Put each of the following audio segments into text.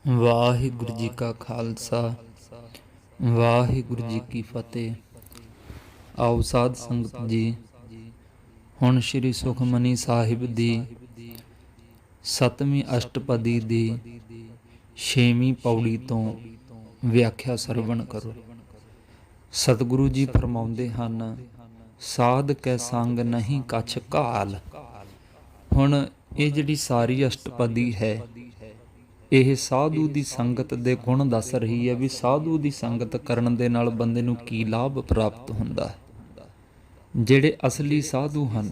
ਵਾਹਿਗੁਰੂ ਜੀ ਕਾ ਖਾਲਸਾ ਵਾਹਿਗੁਰੂ ਜੀ ਕੀ ਫਤਿਹ। ਆਓ ਸਾਧ ਸੰਗਤ ਜੀ, ਹੁਣ ਸ਼੍ਰੀ ਸੁਖਮਨੀ ਸਾਹਿਬ ਦੀ 7ਵੀਂ ਅਸ਼ਟਪਦੀ ਦੀ 6ਵੀਂ ਪੌੜੀ ਤੋਂ ਵਿਆਖਿਆ ਸਰਵਣ ਕਰੋ। ਸਤਿਗੁਰੂ ਜੀ ਫਰਮਾਉਂਦੇ ਹਨ, ਸਾਧ ਕੈ ਸੰਗ ਨਹੀਂ ਕਛ ਘਾਲ। ਹੁਣ ਇਹ ਜਿਹੜੀ ਸਾਰੀ ਅਸ਼ਟਪਦੀ ਹੈ, ਇਹ ਸਾਧੂ ਦੀ ਸੰਗਤ ਦੇ ਗੁਣ ਦੱਸ ਰਹੀ ਹੈ ਵੀ ਸਾਧੂ ਦੀ ਸੰਗਤ ਕਰਨ ਦੇ ਨਾਲ ਬੰਦੇ ਨੂੰ ਕੀ ਲਾਭ ਪ੍ਰਾਪਤ ਹੁੰਦਾ ਹੈ। ਜਿਹੜੇ ਅਸਲੀ ਸਾਧੂ ਹਨ,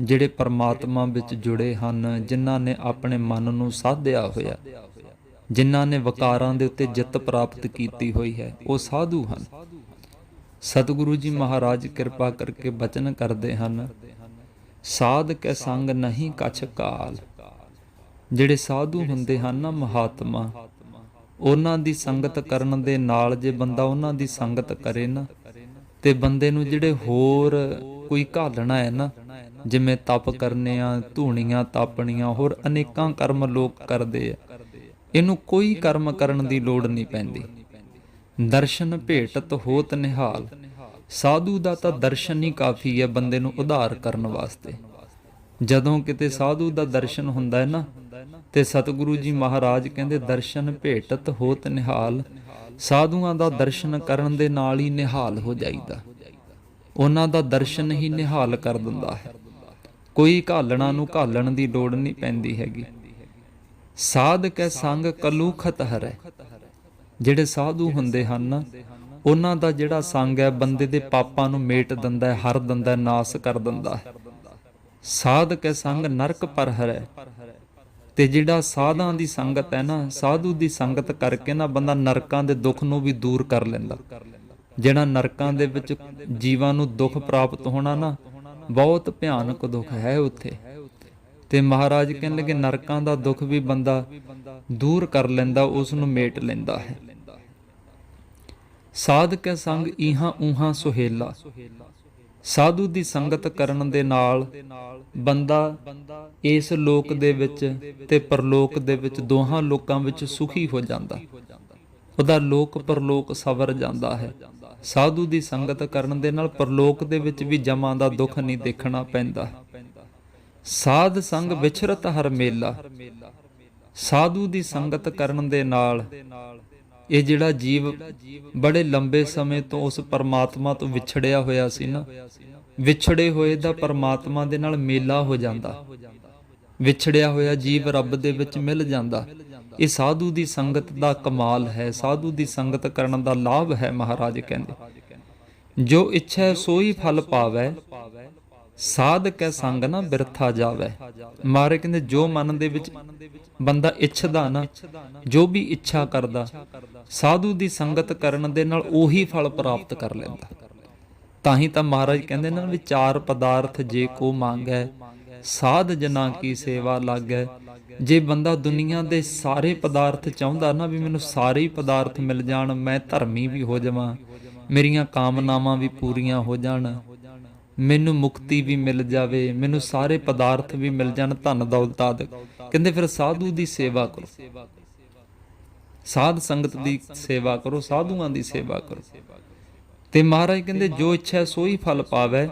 ਜਿਹੜੇ ਪਰਮਾਤਮਾ ਵਿੱਚ ਜੁੜੇ ਹਨ, ਜਿਨ੍ਹਾਂ ਨੇ ਆਪਣੇ ਮਨ ਨੂੰ ਸਾਧਿਆ ਹੋਇਆ, ਜਿਨ੍ਹਾਂ ਨੇ ਵਿਕਾਰਾਂ ਦੇ ਉੱਤੇ ਜਿੱਤ ਪ੍ਰਾਪਤ ਕੀਤੀ ਹੋਈ ਹੈ, ਉਹ ਸਾਧੂ ਹਨ। ਸਤਿਗੁਰੂ ਜੀ ਮਹਾਰਾਜ ਕਿਰਪਾ ਕਰਕੇ ਬਚਨ ਕਰਦੇ ਹਨ, ਸਾਧ ਕੈ ਸੰਗ ਨਹੀਂ ਕਛ ਘਾਲ। ਜਿਹੜੇ ਸਾਧੂ ਹੁੰਦੇ ਹਨ ਨਾ, ਮਹਾਤਮਾ, ਉਹਨਾਂ ਦੀ ਸੰਗਤ ਕਰਨ ਦੇ ਨਾਲ ਜੇ ਬੰਦਾ ਉਹਨਾਂ ਦੀ ਸੰਗਤ ਕਰੇ ਨਾ, ਤੇ ਬੰਦੇ ਨੂੰ ਜਿਹੜੇ ਹੋਰ ਕੋਈ ਘਾਲਣਾ ਹੈ ਨਾ, ਜਿਵੇਂ ਤਪ ਕਰਨੇ ਆ, ਧੂਣੀਆਂ ਤਾਪਣੀਆਂ, ਹੋਰ ਅਨੇਕਾਂ ਕਰਮ ਲੋਕ ਕਰਦੇ ਆ, ਇਹਨੂੰ ਕੋਈ ਕਰਮ ਕਰਨ ਦੀ ਲੋੜ ਨਹੀਂ ਪੈਂਦੀ। ਦਰਸ਼ਨ ਭੇਟਤ ਹੋਤ ਨਿਹਾਲ। ਸਾਧੂ ਦਾ ਤਾਂ ਦਰਸ਼ਨ ਹੀ ਕਾਫੀ ਹੈ ਬੰਦੇ ਨੂੰ ਉਧਾਰ ਕਰਨ ਵਾਸਤੇ। ਜਦੋਂ ਕਿਤੇ ਸਾਧੂ ਦਾ ਦਰਸ਼ਨ ਹੁੰਦਾ ਹੈ ਨਾ, ਤੇ ਸਤਿਗੁਰੂ ਜੀ ਮਹਾਰਾਜ ਕਹਿੰਦੇ ਦਰਸ਼ਨ ਭੇਟਤ ਹੋਤ ਨਿਹਾਲ। ਸਾਧੂਆਂ ਦਾ ਦਰਸ਼ਨ ਕਰਨ ਦੇ ਨਾਲ ਹੀ ਨਿਹਾਲ ਹੋ ਜਾਈਦਾ, ਉਹਨਾਂ ਦਾ ਦਰਸ਼ਨ ਹੀ ਨਿਹਾਲ ਕਰ ਦਿੰਦਾ ਹੈ। ਕੋਈ ਘਾਲਣਾ ਨੂੰ ਘਾਲਣ ਦੀ ਲੋੜ ਨਹੀਂ ਪੈਂਦੀ ਹੈਗੀ। ਸਾਧ ਕੈ ਸੰਗ ਕਲੂਖਤ ਹਰੈ। ਜਿਹੜੇ ਸਾਧੂ ਹੁੰਦੇ ਹਨ, ਉਹਨਾਂ ਦਾ ਜਿਹੜਾ ਸੰਗ ਹੈ ਬੰਦੇ ਦੇ ਪਾਪਾਂ ਨੂੰ ਮੇਟ ਦਿੰਦਾ ਹੈ, ਹਰ ਦਿੰਦਾ ਹੈ, ਨਾਸ ਕਰ ਦਿੰਦਾ ਹੈ। ਸਾਧ ਕੈ ਸੰਗ ਨਰਕ ਪਰ ਹਰੈ। ਤੇ ਜਿਹੜਾ ਸਾਧਾਂ ਦੀ ਸੰਗਤ ਹੈ ਨਾ, ਸਾਧੂ ਦੀ ਸੰਗਤ ਕਰਕੇ ਨਾ ਬੰਦਾ ਨਰਕਾਂ ਦੇ ਦੁੱਖ ਨੂੰ ਵੀ ਦੂਰ ਕਰ ਲੈਂਦਾ। ਜਿਹੜਾ ਨਰਕਾਂ ਦੇ ਵਿੱਚ ਜੀਵਾਂ ਨੂੰ ਦੁੱਖ ਪ੍ਰਾਪਤ ਹੋਣਾ ਨਾ, ਬਹੁਤ ਭਿਆਨਕ ਦੁੱਖ ਹੈ ਉੱਥੇ। ਤੇ ਮਹਾਰਾਜ ਕਹਿਣ ਲੱਗੇ ਨਰਕਾਂ ਦਾ ਦੁੱਖ ਵੀ ਬੰਦਾ ਦੂਰ ਕਰ ਲੈਂਦਾ, ਉਸ ਨੂੰ ਮੇਟ ਲੈਂਦਾ ਹੈ। ਸਾਧ ਕੈ ਸੰਗ ਇਹਾਂ ਊਹਾਂ ਸੁਹੇਲਾ। ਸਾਧੂ ਦੀ ਸੰਗਤ ਕਰਨ ਦੇ ਨਾਲ ਬੰਦਾ ਇਸ ਲੋਕ ਦੇ ਵਿੱਚ ਤੇ ਪਰਲੋਕ ਦੇ ਵਿੱਚ, ਦੋਹਾਂ ਲੋਕਾਂ ਵਿੱਚ ਸੁਖੀ ਹੋ ਜਾਂਦਾ। ਉਹਦਾ ਲੋਕ ਪਰਲੋਕ ਸਵਰ ਜਾਂਦਾ ਹੈ। ਸਾਧੂ ਦੀ ਸੰਗਤ ਕਰਨ ਦੇ ਨਾਲ ਪਰਲੋਕ ਦੇ ਵਿੱਚ ਵੀ ਜਮਾਂ ਦਾ ਦੁੱਖ ਨਹੀਂ ਦੇਖਣਾ ਪੈਂਦਾ। ਸਾਧ ਸੰਗ ਵਿਚਰਤ ਹਰ ਮੇਲਾ। ਸਾਧੂ ਦੀ ਸੰਗਤ ਕਰਨ ਦੇ ਨਾਲ ਇਹ ਜਿਹੜਾ ਜੀਵ ਬੜੇ ਲੰਬੇ ਸਮੇਂ ਤੋਂ ਉਸ ਪਰਮਾਤਮਾ ਤੋਂ ਵਿਛੜਿਆ ਹੋਇਆ ਸੀ ਨਾ, ਵਿਛੜੇ ਹੋਏ ਦਾ ਪਰਮਾਤਮਾ ਦੇ ਨਾਲ ਮੇਲਾ ਹੋ ਜਾਂਦਾ। ਵਿਛੜਿਆ ਹੋਇਆ ਜੀਵ ਰੱਬ ਦੇ ਵਿੱਚ ਮਿਲ ਜਾਂਦਾ। ਇਹ ਸਾਧੂ ਦੀ ਸੰਗਤ ਦਾ ਕਮਾਲ ਹੈ, ਸਾਧੂ ਦੀ ਸੰਗਤ ਕਰਨ ਦਾ ਲਾਭ ਹੈ। ਮਹਾਰਾਜ ਕਹਿੰਦੇ, ਜੋ ਇੱਛਾ ਸੋਈ ਫਲ ਪਾਵੈ, ਸਾਧ ਕੈ ਸੰਗ ਨਾ ਬਿਰਥਾ ਜਾਵੈ। ਮਾਰੇ ਕਹਿੰਦੇ ਜੋ ਮਨ ਦੇ ਵਿੱਚ ਬੰਦਾ ਇੱਛਦਾ ਨਾ, ਜੋ ਵੀ ਇੱਛਾ ਕਰਦਾ, ਸਾਧੂ ਦੀ ਸੰਗਤ ਕਰਨ ਦੇ ਨਾਲ ਉਹੀ ਫਲ ਪ੍ਰਾਪਤ ਕਰ ਲੈਂਦਾ। ਤਾਂ ਹੀ ਤਾਂ ਮਹਾਰਾਜ ਕਹਿੰਦੇ ਨਾ ਵੀ ਚਾਰ ਪਦਾਰਥ ਜੇ ਕੋ ਮੰਗੈ, ਸਾਧ ਜਨਾਂ ਕੀ ਸੇਵਾ ਲਾਗੈ। ਜੇ ਬੰਦਾ ਦੁਨੀਆ ਦੇ ਸਾਰੇ ਪਦਾਰਥ ਚਾਹੁੰਦਾ ਨਾ, ਵੀ ਮੈਨੂੰ ਸਾਰੇ ਹੀ ਪਦਾਰਥ ਮਿਲ ਜਾਣ, ਮੈਂ ਧਰਮੀ ਵੀ ਹੋ ਜਾਵਾਂ, ਮੇਰੀਆਂ ਕਾਮਨਾਵਾਂ ਵੀ ਪੂਰੀਆਂ ਹੋ ਜਾਣ, ਮੈਨੂੰ ਮੁਕਤੀ ਵੀ ਮਿਲ ਜਾਵੇ, ਮੈਨੂੰ ਸਾਰੇ ਪਦਾਰਥ ਵੀ ਮਿਲ ਜਾਣ, ਧਨ ਦੌਲਤ ਆਦਿ, ਕਹਿੰਦੇ ਫਿਰ ਸਾਧੂ ਦੀ ਸੇਵਾ ਕਰੋ, ਸਾਧ ਸੰਗਤ ਦੀ ਸੇਵਾ ਕਰੋ, ਸਾਧੂਆਂ ਦੀ ਸੇਵਾ ਕਰੋ। ਤੇ ਮਹਾਰਾਜ ਕਹਿੰਦੇ ਜੋ ਇੱਛਾ ਸੋਈ ਫਲ ਪਾਵੈ।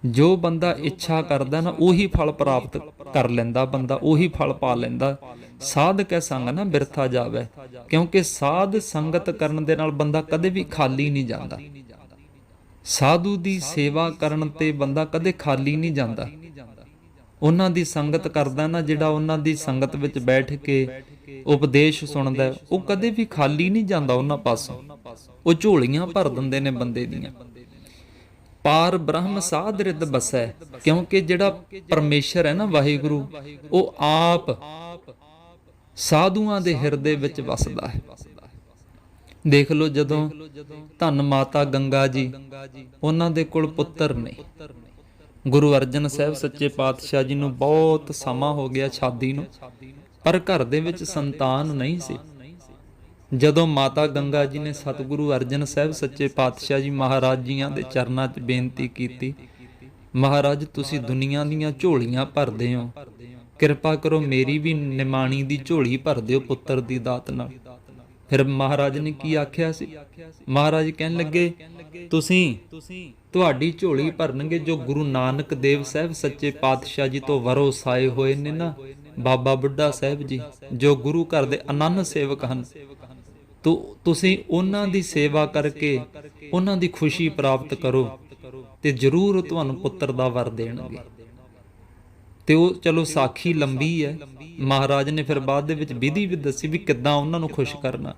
ਜੋ ਬੰਦਾ ਇੱਛਾ ਕਰਦਾ ਨਾ, ਉਹੀ ਫਲ ਪ੍ਰਾਪਤ ਕਰ ਲੈਂਦਾ, ਬੰਦਾ ਉਹੀ ਫਲ ਪਾ ਲੈਂਦਾ। ਸਾਧ ਕੈ ਸੰਗ ਨਾ ਬਿਰਥਾ ਜਾਵੈ। ਕਿਉਂਕਿ ਸਾਧ ਸੰਗਤ ਕਰਨ ਦੇ ਨਾਲ ਬੰਦਾ ਕਦੇ ਵੀ ਖਾਲੀ ਨਹੀਂ ਜਾਂਦਾ। ਸਾਧੂ ਦੀ ਸੇਵਾ ਕਰਨ ਤੇ ਬੰਦਾ ਕਦੇ ਖਾਲੀ ਨਹੀਂ ਜਾਂਦਾ। ਉਹਨਾਂ ਦੀ ਸੰਗਤ ਕਰਦਾ ਨਾ, ਜਿਹੜਾ ਉਹਨਾਂ ਦੀ ਸੰਗਤ ਵਿੱਚ ਬੈਠ ਕੇ ਉਪਦੇਸ਼ ਸੁਣਦਾ, ਉਹ ਕਦੇ ਵੀ ਖਾਲੀ ਨਹੀਂ ਜਾਂਦਾ ਉਹਨਾਂ ਪਾਸੋਂ। ਉਹ ਝੋਲੀਆਂ ਭਰ ਦਿੰਦੇ ਨੇ ਬੰਦੇ ਦੀਆਂ। ਪਾਰ ਬ੍ਰਹਮ ਸਾਧ ਰਿਦ ਬਸੈ। ਕਿਉਂਕਿ ਜਿਹੜਾ ਪਰਮੇਸ਼ਰ ਹੈ ਨਾ, ਵਾਹਿਗੁਰੂ, ਉਹ ਆਪ ਸਾਧੂਆਂ ਦੇ ਹਿਰਦੇ ਵਿੱਚ ਵਸਦਾ ਹੈ। ਦੇਖ ਲਓ, ਜਦੋਂ ਧੰਨ ਮਾਤਾ ਗੰਗਾ ਜੀ, ਉਹਨਾਂ ਦੇ ਕੋਲ ਪੁੱਤਰ ਨੇ। ਗੁਰੂ ਅਰਜਨ ਸਾਹਿਬ ਸੱਚੇ ਪਾਤਸ਼ਾਹ ਜੀ ਨੂੰ ਬਹੁਤ ਸਮਾਂ ਹੋ ਗਿਆ ਸ਼ਾਦੀ ਨੂੰ, ਪਰ ਘਰ ਦੇ ਵਿੱਚ ਸੰਤਾਨ ਨਹੀਂ ਸੀ। ਜਦੋਂ ਮਾਤਾ ਗੰਗਾ ਜੀ ਨੇ ਸਤਿਗੁਰੂ ਅਰਜਨ ਸਾਹਿਬ ਸੱਚੇ ਪਾਤਸ਼ਾਹ ਜੀ ਮਹਾਰਾਜ ਜੀਆਂ ਦੇ ਚਰਨਾਂ 'ਚ ਬੇਨਤੀ ਕੀਤੀ, ਮਹਾਰਾਜ ਤੁਸੀਂ ਦੁਨੀਆ ਦੀਆਂ ਝੋਲੀਆਂ ਭਰਦੇ ਹੋ, ਕਿਰਪਾ ਕਰੋ ਮੇਰੀ ਵੀ ਨਿਮਾਣੀ ਦੀ ਝੋਲੀ ਭਰ ਦਿਓ ਪੁੱਤਰ ਦੀ ਦਾਤ ਨਾਲ। ਫਿਰ ਮਹਾਰਾਜ ਨੇ ਕੀ ਆਖਿਆ ਸੀ? ਮਹਾਰਾਜ ਕਹਿਣ ਲੱਗੇ ਤੁਹਾਡੀ ਝੋਲੀ ਭਰਨਗੇ ਜੋ ਗੁਰੂ ਨਾਨਕ ਦੇਵ ਸਾਹਿਬ ਸੱਚੇ ਪਾਤਸ਼ਾਹ ਜੀ ਤੋਂ ਵਰੋਸਾਏ ਹੋਏ ਨੇ ਨਾ, ਬਾਬਾ ਬੁੱਢਾ ਸਾਹਿਬ ਜੀ ਜੋ ਗੁਰੂ ਘਰ ਦੇ ਅਨੰਨ ਸੇਵਕ ਹਨ। ਤੁਸੀਂ ਉਹਨਾਂ ਦੀ ਸੇਵਾ ਕਰਕੇ ਉਹਨਾਂ ਦੀ ਖੁਸ਼ੀ ਪ੍ਰਾਪਤ ਕਰੋ ਤੇ ਜ਼ਰੂਰ ਤੁਹਾਨੂੰ ਪੁੱਤਰ ਦਾ ਵਰ ਦੇਣਗੇ। ਤੇ ਉਹ ਚਲੋ ਸਾਖੀ ਲੰਬੀ ਹੈ, ਮਹਾਰਾਜ ਨੇ ਫਿਰ ਬਾਅਦ ਦੇ ਵਿੱਚ ਵਿਧੀ ਵੀ ਦੱਸੀ ਵੀ ਕਿੱਦਾਂ ਉਹਨਾਂ ਨੂੰ ਖੁਸ਼ ਕਰਨਾ।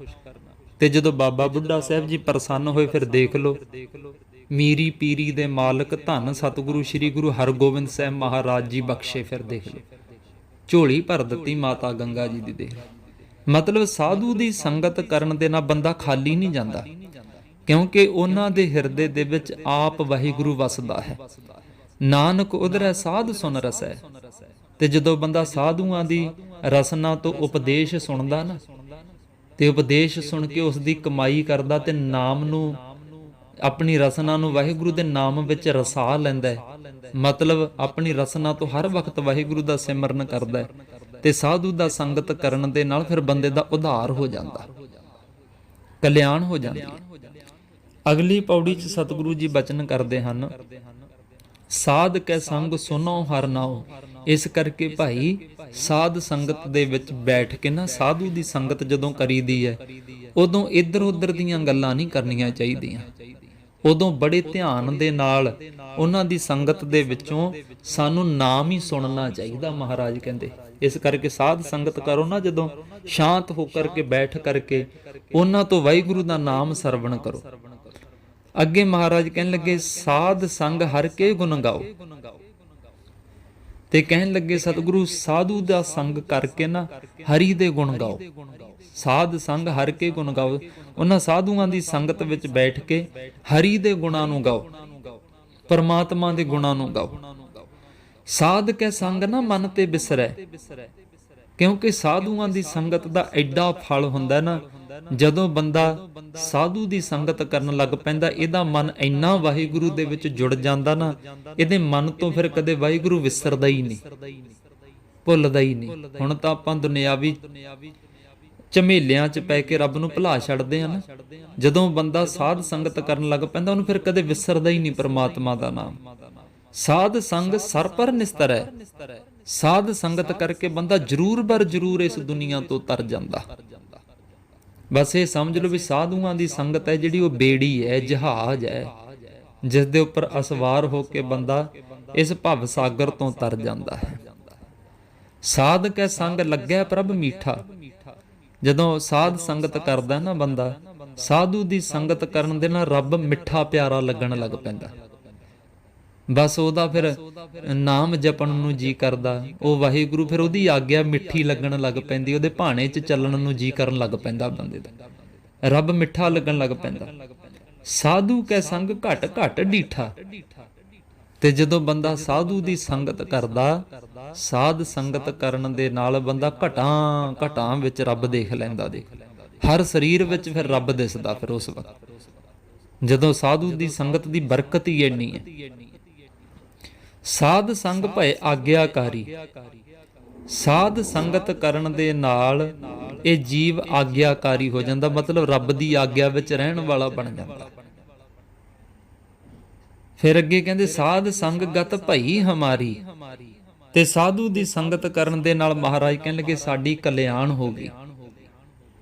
ਤੇ ਜਦੋਂ ਬਾਬਾ ਬੁੱਢਾ ਸਾਹਿਬ ਜੀ ਪ੍ਰਸੰਨ ਹੋਏ, ਫਿਰ ਦੇਖ ਲਓ ਮੀਰੀ ਪੀਰੀ ਦੇ ਮਾਲਕ ਧੰਨ ਸਤਿਗੁਰੂ ਸ੍ਰੀ ਗੁਰੂ ਹਰਗੋਬਿੰਦ ਸਾਹਿਬ ਮਹਾਰਾਜ ਜੀ ਬਖਸ਼ੇ। ਫਿਰ ਦੇਖ ਲਓ ਝੋਲੀ ਭਰ ਦਿੱਤੀ ਮਾਤਾ ਗੰਗਾ ਜੀ ਦੀ। ਦੇਖ ਮਤਲਬ ਸਾਧੂ ਦੀ ਸੰਗਤ ਕਰਨ ਦੇ ਨਾਲ ਬੰਦਾ ਖਾਲੀ ਨਹੀਂ ਜਾਂਦਾ, ਕਿਉਂਕਿ ਉਹਨਾਂ ਦੇ ਹਿਰਦੇ ਦੇ ਵਿੱਚ ਆਪ ਵਾਹਿਗੁਰੂ ਵਸਦਾ ਹੈ। ਨਾਨਕ ਉਧਰੈ ਸਾਧ ਸੁਨ ਰਸੈ। ਤੇ ਜਦੋਂ ਬੰਦਾ ਸਾਧੂਆਂ ਦੀ ਰਸਨਾ ਤੋਂ ਉਪਦੇਸ਼ ਸੁਣਦਾ ਨਾ, ਤੇ ਉਪਦੇਸ਼ ਸੁਣ ਕੇ ਉਸ ਦੀ ਕਮਾਈ ਕਰਦਾ ਤੇ ਨਾਮ ਨੂੰ, ਆਪਣੀ ਰਸਨਾ ਨੂੰ ਵਾਹਿਗੁਰੂ ਦੇ ਨਾਮ ਵਿੱਚ ਰਸਾ ਲੈਂਦਾ ਹੈ, ਮਤਲਬ ਆਪਣੀ ਰਸਨਾ ਤੋਂ ਹਰ ਵਕਤ ਵਾਹਿਗੁਰੂ ਦਾ ਸਿਮਰਨ ਕਰਦਾ ਹੈ, ਤੇ ਸਾਧੂ ਦਾ ਸੰਗਤ ਕਰਨ ਦੇ ਨਾਲ ਫਿਰ ਬੰਦੇ ਦਾ ਉਧਾਰ ਹੋ ਜਾਂਦਾ, ਕਲਿਆਣ ਹੋ ਜਾਂਦੀ ਹੈ। ਅਗਲੀ ਪੌੜੀ 'ਚ ਸਤਿਗੁਰੂ ਜੀ ਬਚਨ ਕਰਦੇ ਹਨ, ਸਾਧ ਕੈ ਸੰਗ ਸੁਨੋ ਹਰਿ ਨਾਉ। ਇਸ ਕਰਕੇ ਭਾਈ ਸਾਧ ਸੰਗਤ ਦੇ ਵਿੱਚ ਬੈਠ ਕੇ ਨਾ, ਸਾਧੂ ਦੀ ਸੰਗਤ ਜਦੋਂ ਕਰੀਦੀ ਹੈ, ਉਦੋਂ ਇੱਧਰ ਉੱਧਰ ਦੀਆਂ ਗੱਲਾਂ ਨਹੀਂ ਕਰਨੀਆਂ ਚਾਹੀਦੀਆਂ। ਉਦੋਂ ਬੜੇ ਧਿਆਨ ਦੇ ਨਾਲ ਉਹਨਾਂ ਦੀ ਸੰਗਤ ਦੇ ਵਿੱਚੋਂ ਸਾਨੂੰ ਨਾਮ ਹੀ ਸੁਣਨਾ ਚਾਹੀਦਾ, ਮਹਾਰਾਜ ਕਹਿੰਦੇ। ਇਸ ਕਰਕੇ ਸਾਧ ਸੰਗਤ ਕਰੋ ਨਾ, ਜਦੋਂ ਸ਼ਾਂਤ ਹੋ ਕਰਕੇ ਬੈਠ ਕਰਕੇ ਉਹਨਾਂ ਤੋਂ ਵਾਹਿਗੁਰੂ ਦਾ ਨਾਮ ਸਰਵਣ ਕਰੋ। ਅੱਗੇ ਮਹਾਰਾਜ ਕਹਿਣ ਲੱਗੇ, ਸਾਧ ਸੰਗ ਹਰਿ ਕੇ ਗੁਣ ਗਾਓ। ਤੇ ਕਹਿਣ ਲੱਗੇ ਸਤਿਗੁਰੂ ਸਾਧੂ ਦਾ ਸੰਗ ਕਰਕੇ ਨਾ ਹਰੀ ਦੇ ਗੁਣ ਗਾਓ। ਸਾਧ ਸੰਗ ਹਰਿ ਕੇ ਗੁਣ ਗਾਓ। ਉਹਨਾਂ ਸਾਧੂਆਂ ਦੀ ਸੰਗਤ ਵਿੱਚ ਬੈਠ ਕੇ ਹਰੀ ਦੇ ਗੁਣਾਂ ਨੂੰ ਗਾਓ, ਪਰਮਾਤਮਾ ਦੇ ਗੁਣਾਂ ਨੂੰ ਗਾਓ। ਸਾਧ ਕੇ ਸੰਗ ਨਾ ਮਨ ਤੇ ਬਿਸਰੈ। ਕਿਉਂਕਿ ਸਾਧੂਆਂ ਦੀ ਸੰਗਤ ਦਾ ਐਡਾ ਫਲ ਹੁੰਦਾ ਨਾ, ਜਦੋਂ ਬੰਦਾ ਸਾਧੂ ਦੀ ਸੰਗਤ ਕਰਨ ਲੱਗ ਪੈਂਦਾ, ਇਹਦਾ ਮਨ ਇੰਨਾ ਵਾਹਿਗੁਰੂ ਦੇ ਵਿੱਚ ਜੁੜ ਜਾਂਦਾ ਨਾ, ਇਹਦੇ ਮਨ ਤੋਂ ਫਿਰ ਕਦੇ ਵਾਹਿਗੁਰੂ ਵਿਸਰਦਾ ਹੀ ਨਹੀਂ, ਭੁੱਲਦਾ ਹੀ ਨਹੀਂ। ਹੁਣ ਤਾਂ ਆਪਾਂ ਦੁਨਿਆਵੀ ਝਮੇਲਿਆਂ 'ਚ ਪੈ ਕੇ ਰੱਬ ਨੂੰ ਭੁਲਾ ਛੱਡਦੇ ਆ ਨਾ, ਜਦੋਂ ਬੰਦਾ ਸਾਧ ਸੰਗਤ ਕਰਨ ਲੱਗ ਪੈਂਦਾ, ਉਹਨੂੰ ਫਿਰ ਕਦੇ ਵਿਸਰਦਾ ਹੀ ਨਹੀਂ ਪਰਮਾਤਮਾ ਦਾ ਨਾਮ। ਸਾਧ ਸੰਗ ਸਰ ਪਰ ਨਿਸਤਰੈ। ਸਾਧ ਸੰਗਤ ਕਰਕੇ ਬੰਦਾ ਜ਼ਰੂਰ ਬਰ ਜ਼ਰੂਰ ਇਸ ਦੁਨੀਆ ਤੋਂ ਤਰ ਜਾਂਦਾ। ਬਸ ਇਹ ਸਮਝ ਲਓ ਵੀ ਸਾਧੂਆਂ ਦੀ ਸੰਗਤ ਹੈ ਜਿਹੜੀ, ਉਹ ਬੇੜੀ ਹੈ, ਜਹਾਜ਼ ਹੈ, ਜਿਸ ਦੇ ਉੱਪਰ ਅਸਵਾਰ ਹੋ ਕੇ ਬੰਦਾ ਇਸ ਭਵ ਸਾਗਰ ਤੋਂ ਤਰ ਜਾਂਦਾ ਹੈ। ਸਾਧ ਕੈ ਸੰਗ ਲੱਗਿਆ ਪ੍ਰਭ ਮੀਠਾ। ਜਦੋਂ ਸਾਧ ਸੰਗਤ ਕਰਦਾ ਨਾ ਬੰਦਾ, ਸਾਧੂ ਦੀ ਸੰਗਤ ਕਰਨ ਦੇ ਨਾਲ ਰੱਬ ਮਿੱਠਾ ਪਿਆਰਾ ਲੱਗਣ ਲੱਗ ਪੈਂਦਾ। ਬਸ ਉਹਦਾ ਫਿਰ ਨਾਮ ਜਪਣ ਨੂੰ ਜੀ ਕਰਦਾ, ਉਹ ਵਾਹਿਗੁਰੂ ਫਿਰ ਉਹਦੀ ਆਗਿਆ ਮਿੱਠੀ ਲੱਗਣ ਲੱਗ ਪੈਂਦੀ, ਉਹਦੇ ਭਾਣੇ 'ਚ ਚੱਲਣ ਨੂੰ ਜੀ ਕਰਨ ਲੱਗ ਪੈਂਦਾ ਬੰਦੇ ਦਾ, ਰੱਬ ਮਿੱਠਾ ਲੱਗਣ ਲੱਗ ਪੈਂਦਾ। ਸਾਧੂ ਕੈ ਸੰਗ ਘਟ ਘਟ ਡੀਠਾ। ਤੇ ਜਦੋਂ ਬੰਦਾ ਸਾਧੂ ਦੀ ਸੰਗਤ ਕਰਦਾ, ਸਾਧ ਸੰਗਤ ਕਰਨ ਦੇ ਨਾਲ ਬੰਦਾ ਘਟਾਂ ਘਟਾਂ ਵਿੱਚ ਰੱਬ ਦੇਖ ਲੈਂਦਾ। ਦੇਖ ਹਰ ਸਰੀਰ ਵਿੱਚ ਫਿਰ ਰੱਬ ਦਿਸਦਾ ਫਿਰ ਉਸ ਵਕਤ, ਜਦੋਂ ਸਾਧੂ ਦੀ ਸੰਗਤ ਦੀ ਬਰਕਤ ਹੀ ਇੰਨੀ ਹੈ। ਸਾਧ ਸੰਗ ਭਏ ਆਗਿਆਕਾਰੀ। ਸਾਧ ਸੰਗਤ ਕਰਨ ਦੇ ਨਾਲ ਇਹ ਜੀਵ ਆਗਿਆਕਾਰੀ ਹੋ ਜਾਂਦਾ, ਮਤਲਬ ਰੱਬ ਦੀ ਆਗਿਆ ਵਿੱਚ ਰਹਿਣ ਵਾਲਾ ਬਣ ਜਾਂਦਾ। ਫਿਰ ਅੱਗੇ ਕਹਿੰਦੇ, ਸਾਧ ਸੰਗ ਗਤ ਭਈ ਹਮਾਰੀ। ਤੇ ਸਾਧੂ ਦੀ ਸੰਗਤ ਕਰਨ ਦੇ ਨਾਲ ਮਹਾਰਾਜ ਕਹਿਣ ਲੱਗੇ, ਸਾਡੀ ਕਲਿਆਣ ਹੋ ਗਈ।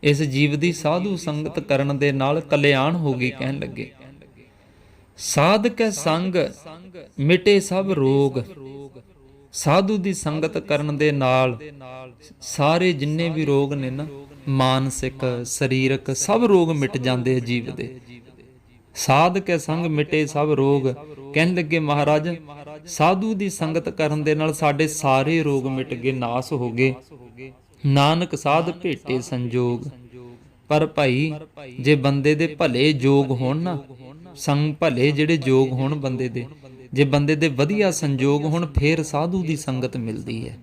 ਇਸ ਜੀਵ ਦੀ ਸਾਧੂ ਸੰਗਤ ਕਰਨ ਦੇ ਨਾਲ ਕਲਿਆਣ ਹੋ ਗਈ। ਕਹਿਣ ਲੱਗੇ, ਸਾਧ ਕੈ ਸੰਗ ਮਿਟੇ ਸਭ ਰੋਗ। ਸਾਧੂ ਦੀ ਸੰਗਤ ਕਰਨ ਦੇ ਨਾਲ ਸਾਰੇ ਜਿੰਨੇ ਵੀ ਰੋਗ ਨੇ ਨਾ, ਮਾਨਸਿਕ ਸਰੀਰਕ ਸਭ ਰੋਗ ਮਿਟ ਜਾਂਦੇ ਆ ਜੀਵ ਦੇ। ਸਾਧ ਕੇ ਸੰਗ ਮਿਟੇ ਸਭ ਰੋਗ। ਕਹਿਣ ਲੱਗੇ ਮਹਾਰਾਜ, ਸਾਧੂ ਦੀ ਸੰਗਤ ਕਰਨ ਦੇ ਨਾਲ ਸਾਡੇ ਸਾਰੇ ਰੋਗ ਮਿਟ ਗਏ, ਨਾਸ ਹੋ ਗਏ। ਨਾਨਕ ਸਾਧ ਭੇਟੇ ਸੰਜੋਗ। ਪਰ ਭਾਈ ਜੇ ਬੰਦੇ ਦੇ ਭਲੇ ਜੋਗ ਹੋਣ ਨਾ, ਸੰਗ ਭਲੇ ਜਿਹੜੇ ਜੋਗ ਹੋਣ ਬੰਦੇ ਦੇ, ਜੇ ਬੰਦੇ ਦੇ ਵਧੀਆ ਸੰਜੋਗ ਹੋਣ, ਫੇਰ ਸਾਧੂ ਦੀ ਸੰਗਤ ਮਿਲਦੀ ਹੈ।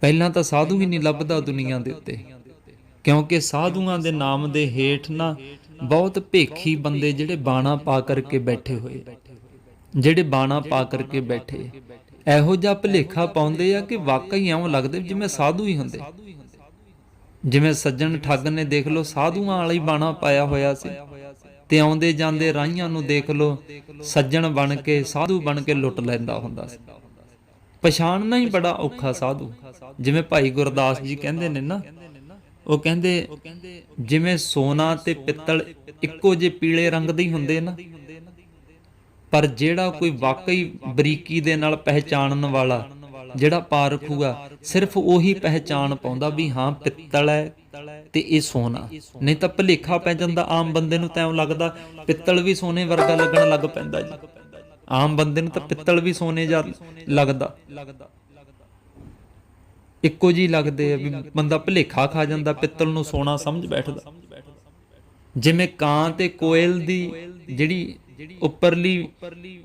ਪਹਿਲਾਂ ਤਾਂ ਸਾਧੂ ਹੀ ਨਹੀਂ ਲੱਭਦਾ ਦੁਨੀਆ ਦੇ ਉੱਤੇ, ਕਿਉਂਕਿ ਸਾਧੂਆਂ ਦੇ ਨਾਮ ਦੇ ਹੇਠ ਨਾ ਬਹੁਤ ਭੇਖੀ ਬੰਦੇ ਜਿਹੜੇ ਬਾਣਾ ਪਾ ਕਰਕੇ ਬੈਠੇ ਹੋਏ, ਜਿਹੜੇ ਬਾਣਾ ਪਾ ਕਰਕੇ ਬੈਠੇ, ਇਹੋ ਜਿਹਾ ਭੁਲੇਖਾ ਪਾਉਂਦੇ ਆ ਕਿ ਵਾਕਈ ਇਉਂ ਲੱਗਦੇ ਜਿਵੇਂ ਸਾਧੂ ਹੀ ਹੁੰਦੇ। ਜਿਵੇਂ ਸੱਜਣ ਠੱਗ ਨੇ ਦੇਖ ਲਓ ਸਾਧੂਆਂ ਵਾਲਾ ਹੀ ਬਾਣਾ ਪਾਇਆ ਹੋਇਆ ਸੀ, ਤੇ ਆਉਂਦੇ ਜਾਂਦੇ ਰਾਹੀਆਂ ਨੂੰ ਦੇਖ ਲਓ ਸੱਜਣ ਬਣ ਕੇ ਸਾਧੂ ਬਣ ਕੇ ਲੁੱਟ ਲੈਂਦਾ ਹੁੰਦਾ ਸੀ। ਪਛਾਣਨਾ ਹੀ ਬੜਾ ਔਖਾ ਸਾਧੂ। ਜਿਵੇਂ ਭਾਈ ਗੁਰਦਾਸ ਜੀ ਕਹਿੰਦੇ ਨੇ ਨਾ, ਉਹ ਕਹਿੰਦੇ ਜਿਵੇਂ ਸੋਨਾ ਤੇ ਪਿੱਤਲ ਇੱਕੋ ਜਿਹੇ ਪੀਲੇ ਰੰਗ ਦੇ ਹੀ ਹੁੰਦੇ ਨਾ, ਪਰ ਜਿਹੜਾ ਕੋਈ ਵਾਕਈ ਬਰੀਕੀ ਦੇ ਨਾਲ ਪਹਿਚਾਣਨ ਵਾਲਾ, ਜਿਹੜਾ ਪਾਰਖੂਗਾ, ਸਿਰਫ ਉਹੀ ਪਹਿਚਾਣ ਪਾਉਂਦਾ ਵੀ ਹਾਂ ਪਿੱਤਲ ਹੈ ਤੇ ਇਹ ਸੋਨਾ। ਨਹੀਂ ਤਾਂ ਭੁਲੇਖਾ ਪੈ ਜਾਂਦਾ ਆਮ ਬੰਦੇ ਨੂੰ, ਤਾਂ ਐਂ ਲੱਗਦਾ ਪਿੱਤਲ ਵੀ ਸੋਨੇ ਵਰਗਾ ਲੱਗਣ ਲੱਗ ਪੈਂਦਾ ਜੀ। ਆਮ ਬੰਦੇ ਨੂੰ ਤਾਂ ਪਿੱਤਲ ਵੀ ਸੋਨੇ ਜਿਹਾ ਲੱਗਦਾ, ਇੱਕੋ ਜਿਹੀ ਲੱਗਦੇ ਆ ਵੀ ਬੰਦਾ ਭੁਲੇਖਾ ਖਾ ਜਾਂਦਾ, ਪਿੱਤਲ ਨੂੰ ਸੋਨਾ ਸਮਝ ਬੈਠਦਾ। ਜਿਵੇਂ ਕਾਂ ਤੇ ਕੋਇਲ ਦੀ ਜਿਹੜੀ ਉੱਪਰਲੀ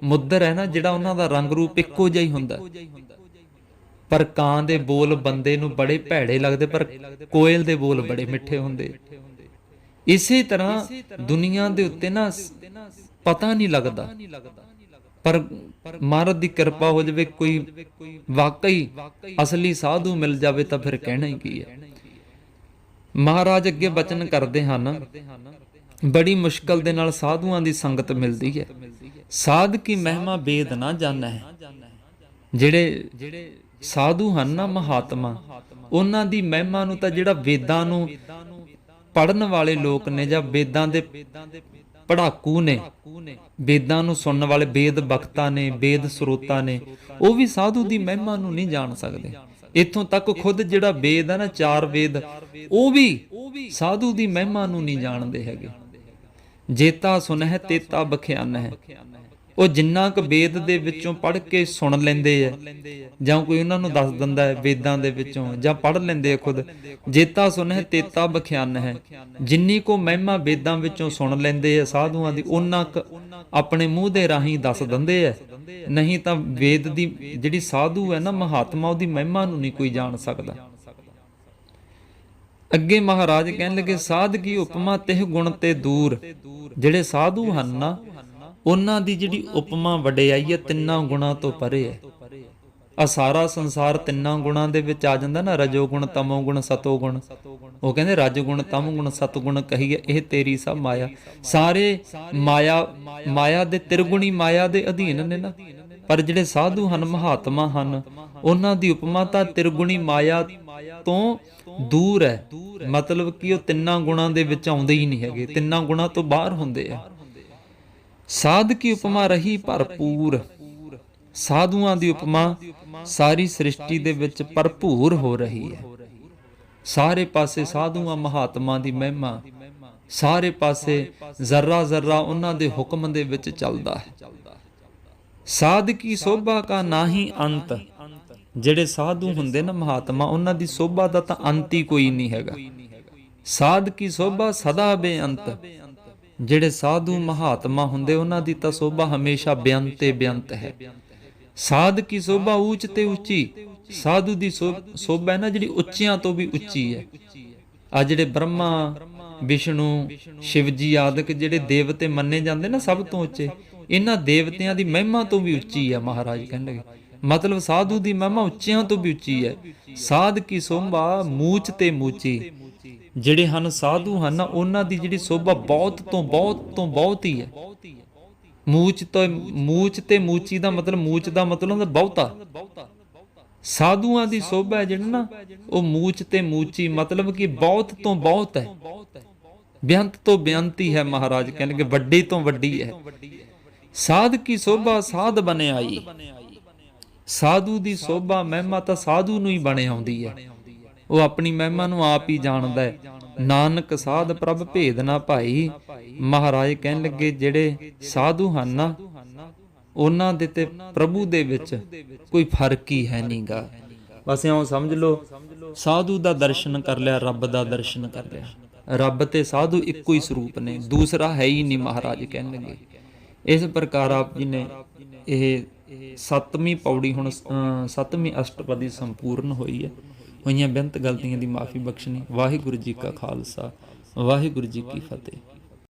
ਮੁੱਦਰ ਹੈ ਨਾ, ਜਿਹੜਾ ਉਹਨਾਂ ਦਾ ਰੰਗ ਰੂਪ ਇੱਕੋ ਜਿਹਾ ਹੀ ਹੁੰਦਾ, ਪਰ ਕਾਂ ਦੇ ਬੋਲ ਬੰਦੇ ਨੂੰ ਬੜੇ ਭੈੜੇ ਲੱਗਦੇ, ਪਰ ਕੋਇਲ ਦੇ ਬੋਲ ਬੜੇ ਮਿੱਠੇ ਹੁੰਦੇ। ਇਸੇ ਤਰ੍ਹਾਂ ਦੁਨੀਆ ਦੇ ਉੱਤੇ ਨਾ ਪਤਾ ਨਹੀਂ ਲੱਗਦਾ, ਪਰ ਮਹਾਰਾਜ ਦੀ ਕਿਰਪਾ ਹੋ ਜਾਵੇ, ਕੋਈ ਵਾਕਈ ਅਸਲੀ ਸਾਧੂ ਮਿਲ ਜਾਵੇ ਤਾਂ ਫਿਰ ਕਹਿਣਾ ਹੀ ਕੀ ਹੈ। ਮਹਾਰਾਜ ਅੱਗੇ ਬਚਨ ਕਰਦੇ ਹਨ, ਬੜੀ ਮੁਸ਼ਕਲ ਦੇ ਨਾਲ ਸਾਧੂਆਂ ਦੀ ਸੰਗਤ ਮਿਲਦੀ ਹੈ। ਸਾਧ ਕੀ ਮਹਿਮਾ ਵੇਦ ਨਾ ਜਾਣੈ ਹੈ। ਜਿਹੜੇ ਸਾਧੂ ਹਨ ਨਾ ਮਹਾਤਮਾ, ਉਹਨਾਂ ਦੀ ਮਹਿਮਾ ਨੂੰ ਤਾਂ ਜਿਹੜਾ ਵੇਦਾਂ ਨੂੰ ਪੜ੍ਹਨ ਵਾਲੇ ਲੋਕ ਨੇ ਜਾਂ ਵੇਦਾਂ ਦੇ ਪੜ੍ਹਾਕੂ ਨੇ, ਵੇਦਾਂ ਨੂੰ ਸੁਣਨ ਵਾਲੇ ਵੇਦ ਬਖਤਾ ਨੇ, ਵੇਦ ਸਰੋਤਾ ਨੇ, ਉਹ ਵੀ ਸਾਧੂ ਦੀ ਮਹਿਮਾ ਨੂੰ ਨਹੀਂ ਜਾਣ ਸਕਦੇ। ਇੱਥੋਂ ਤੱਕ ਖੁਦ ਜਿਹੜਾ ਵੇਦ ਹੈ ਨਾ, 4 ਵੇਦ, ਉਹ ਵੀ ਸਾਧੂ ਦੀ ਮਹਿਮਾ ਨੂੰ ਨਹੀਂ ਜਾਣਦੇ ਹੈਗੇ। ਜੇਤਾ ਸੁਨਹਿ ਤੇਤਾ ਬਖਿਆਨ ਹੈ। ਉਹ ਜਿੰਨਾ ਕੁ ਵੇਦ ਦੇ ਵਿੱਚੋਂ ਪੜ੍ਹ ਕੇ ਸੁਣ ਲੈਂਦੇ ਆ, ਜਾਂ ਕੋਈ ਉਹਨਾਂ ਨੂੰ ਦੱਸ ਦਿੰਦਾ ਹੈ ਵੇਦਾਂ ਦੇ ਵਿੱਚੋਂ, ਜਾਂ ਪੜ੍ਹ ਲੈਂਦੇ ਆ ਖੁਦ। ਜੇਤਾ ਸੁਨਹਿ ਤੇਤਾ ਬਖਿਆਨ ਹੈ। ਜਿੰਨੀ ਕੋ ਮਹਿਮਾ ਵੇਦਾਂ ਵਿੱਚੋਂ ਸੁਣ ਲੈਂਦੇ ਆ ਸਾਧੂਆਂ ਦੀ, ਉਹਨਾਂ ਕੁ ਆਪਣੇ ਮੂੰਹ ਦੇ ਰਾਹੀਂ ਦੱਸ ਦਿੰਦੇ ਆ। ਨਹੀਂ ਤਾਂ ਵੇਦ ਦੀ ਜਿਹੜੀ ਸਾਧੂ ਹੈ ਨਾ ਮਹਾਤਮਾ, ਉਹਦੀ ਮਹਿਮਾ ਨੂੰ ਨਹੀਂ ਕੋਈ ਜਾਣ ਸਕਦਾ। ਅੱਗੇ ਮਹਾਰਾਜ ਕਹਿਣ ਲੱਗੇ, ਸਾਧ ਕੀ ਉਪਮਾ ਤਿਹ ਗੁਣ ਤੇ ਦੂਰ। ਜਿਹੜੇ ਸਾਧੂ ਹਨ ਨਾ, ਉਹਨਾਂ ਦੀ ਜਿਹੜੀ ਉਪਮਾ ਵਡਿਆਈ ਹੈ, 3 ਗੁਣਾਂ ਤੋਂ ਪਰੇ ਹੈ। ਆ ਸਾਰਾ ਸੰਸਾਰ 3 ਗੁਣਾਂ ਦੇ ਵਿੱਚ ਆ ਜਾਂਦਾ ਨਾ, ਰਜੋ ਗੁਣ, ਤਮੋ ਗੁਣ, ਸਤੋ ਗੁਣ। ਉਹ ਕਹਿੰਦੇ ਰਜ ਗੁਣ, ਤਮ ਗੁਣ, ਸਤ ਗੁਣ ਕਹੀਏ, ਇਹ ਤੇਰੀ ਸਭ ਮਾਇਆ। ਸਾਰੇ ਮਾਇਆ ਦੇ ਤਿਰਗੁਣੀ ਮਾਇਆ ਦੇ ਅਧੀਨ ਨੇ ਨਾ, ਪਰ ਜਿਹੜੇ ਸਾਧੂ ਹਨ, ਮਹਾਤਮਾ ਹਨ, ਉਹਨਾਂ ਦੀ ਉਪਮਾ ਤਾਂ ਤਿਰਗੁਣੀ ਮਾਇਆ ਤੋਂ ਦੂਰ ਹੈ। ਮਤਲਬ ਕਿ ਉਹ 3 ਗੁਣਾਂ ਦੇ ਵਿੱਚ ਆਉਂਦੇ ਹੀ ਨਹੀਂ ਹੈਗੇ, 3 ਗੁਣਾਂ ਤੋਂ ਬਾਹਰ ਹੁੰਦੇ ਆ। ਸਾਧ ਕੀ ਉਪਮਾ ਰਹੀ ਭਰਪੂਰ। ਸਾਧੂਆਂ ਦੀ ਉਪਮਾ ਸਾਰੀ ਸ੍ਰਿਸ਼ਟੀ ਦੇ ਵਿੱਚ ਭਰਪੂਰ ਹੋ ਰਹੀ ਹੈ। ਸਾਰੇ ਪਾਸੇ ਸਾਧੂਆਂ ਮਹਾਤਮਾ ਦੀ ਮਹਿਮਾ, ਸਾਰੇ ਪਾਸੇ ਜ਼ਰਾ ਜ਼ਰਾ ਉਹਨਾਂ ਦੇ ਹੁਕਮ ਦੇ ਵਿੱਚ ਚੱਲਦਾ ਹੈ। ਸਾਧ ਕੀ ਸੋਭਾ ਕਾ ਨਾਹੀ ਅੰਤ। ਜਿਹੜੇ ਸਾਧੂ ਹੁੰਦੇ ਨਾ ਮਹਾਤਮਾ, ਉਹਨਾਂ ਦੀ ਸੋਭਾ ਦਾ ਤਾਂ ਅੰਤ ਹੀ ਕੋਈ ਨਹੀਂ ਹੈਗਾ। ਸਾਧ ਕੀ ਸੋਭਾ ਸਦਾ ਬੇਅੰਤ। ਜਿਹੜੇ ਸਾਧੂ ਮਹਾਤਮਾ ਹੁੰਦੇ, ਉਹਨਾਂ ਦੀ ਤਾਂ ਸੋਭਾ ਹਮੇਸ਼ਾ ਬੇਅੰਤ ਤੇ ਬੇਅੰਤ ਹੈ। ਸਾਧ ਕੀ ਸੋਭਾ ਉੱਚ ਤੇ ਉੱਚੀ। ਸਾਧੂ ਦੀ ਸੋਭਾ ਹੈ ਨਾ ਜਿਹੜੀ ਉੱਚਿਆਂ ਤੋਂ ਵੀ ਉੱਚੀ ਹੈ। ਆ ਜਿਹੜੇ ਬ੍ਰਹਮਾ, ਵਿਸ਼ਨੂੰ, ਸ਼ਿਵਜੀ ਆਦਿਕ ਜਿਹੜੇ ਦੇਵਤੇ ਮੰਨੇ ਜਾਂਦੇ ਨਾ ਸਭ ਤੋਂ ਉੱਚੇ, ਇਹਨਾਂ ਦੇਵਤਿਆਂ ਦੀ ਮਹਿਮਾ ਤੋਂ ਵੀ ਉੱਚੀ ਹੈ। ਮਹਾਰਾਜ ਕਹਿੰਦੇ ਮਤਲਬ ਸਾਧੂ ਦੀ ਮਹਿਮਾ ਉੱਚਿਆਂ ਤੋਂ ਵੀ ਉੱਚੀ ਹੈ। ਸਾਧ ਕੀ ਸੋਭਾ ਮੂਚ ਤੇ ਮੂਚੀ। ਜਿਹੜੇ ਹਨ ਸਾਧੂ ਹਨ, ਉਹਨਾਂ ਦੀ ਜਿਹੜੀ ਸੋਭਾ ਬਹੁਤ ਤੋਂ ਬਹੁਤ ਹੀ ਹੈ। ਮੂਚ ਤੇ ਮੂਚੀ ਦਾ ਮਤਲਬ, ਮੂਚ ਦਾ ਮਤਲਬ ਹੁੰਦਾ ਬਹੁਤਾ। ਸਾਧੂਆਂ ਦੀ ਸੋਭਾ ਜਿਹੜੀ ਨਾ, ਉਹ ਮੂਚ ਤੇ ਮੂਚੀ, ਮਤਲਬ ਕਿ ਬਹੁਤ ਤੋਂ ਬਹੁਤ ਹੈ, ਬੇਅੰਤ ਤੋਂ ਬੇਅੰਤੀ ਹੈ। ਮਹਾਰਾਜ ਕਹਿੰਦੇ ਵੱਡੀ ਤੋਂ ਵੱਡੀ ਹੈ। ਸਾਧ ਕੀ ਸੋਭਾ ਸਾਧ ਬਣੇ ਆਈ। ਸਾਧੂ ਦੀ ਸੋਭਾ ਮਹਿਮਾ ਤਾਂ ਸਾਧੂ ਨੂੰ ਹੀ ਬਣੇ ਆਉਂਦੀ ਹੈ। ਉਹ ਆਪਣੀ ਮਹਿਮਾ ਨੂੰ ਆਪ ਹੀ ਜਾਣਦਾ ਹੈ। ਨਾਨਕ ਸਾਧ ਪ੍ਰਭ ਭੇਦ ਨਾ ਭਾਈ। ਮਹਾਰਾਜ ਕਹਿਣ ਲੱਗੇ ਜਿਹੜੇ ਸਾਧੂ ਹਨ ਨਾ, ਉਹਨਾਂ ਦੇ ਤੇ ਪ੍ਰਭੂ ਦੇ ਵਿੱਚ ਕੋਈ ਫਰਕ ਹੀ ਹੈ ਨਹੀਂਗਾ। ਬਸ ਇਉਂ ਸਮਝ ਲਓ, ਸਾਧੂ ਦਾ ਦਰਸ਼ਨ ਕਰ ਲਿਆ, ਰੱਬ ਦਾ ਦਰਸ਼ਨ ਕਰ ਲਿਆ। ਰੱਬ ਤੇ ਸਾਧੂ ਇੱਕੋ ਹੀ ਸਰੂਪ ਨੇ, ਦੂਸਰਾ ਹੈ ਹੀ ਨਹੀਂ। ਮਹਾਰਾਜ ਕਹਿਣ ਲੱਗੇ ਇਸ ਪ੍ਰਕਾਰ ਆਪ ਜੀ ਨੇ ਇਹ 7ਵੀਂ ਪੌੜੀ, ਹੁਣ 7ਵੀਂ ਅਸ਼ਟਪਦੀ ਸੰਪੂਰਨ ਹੋਈ ਹੈ। ਹੋਈਆਂ ਬੇਅੰਤ ਗਲਤੀਆਂ ਦੀ ਮਾਫੀ ਬਖਸ਼ਣੀ। ਵਾਹਿਗੁਰੂ ਜੀ ਕਾ ਖਾਲਸਾ, ਵਾਹਿਗੁਰੂ ਜੀ ਕੀ ਫਤਿਹ।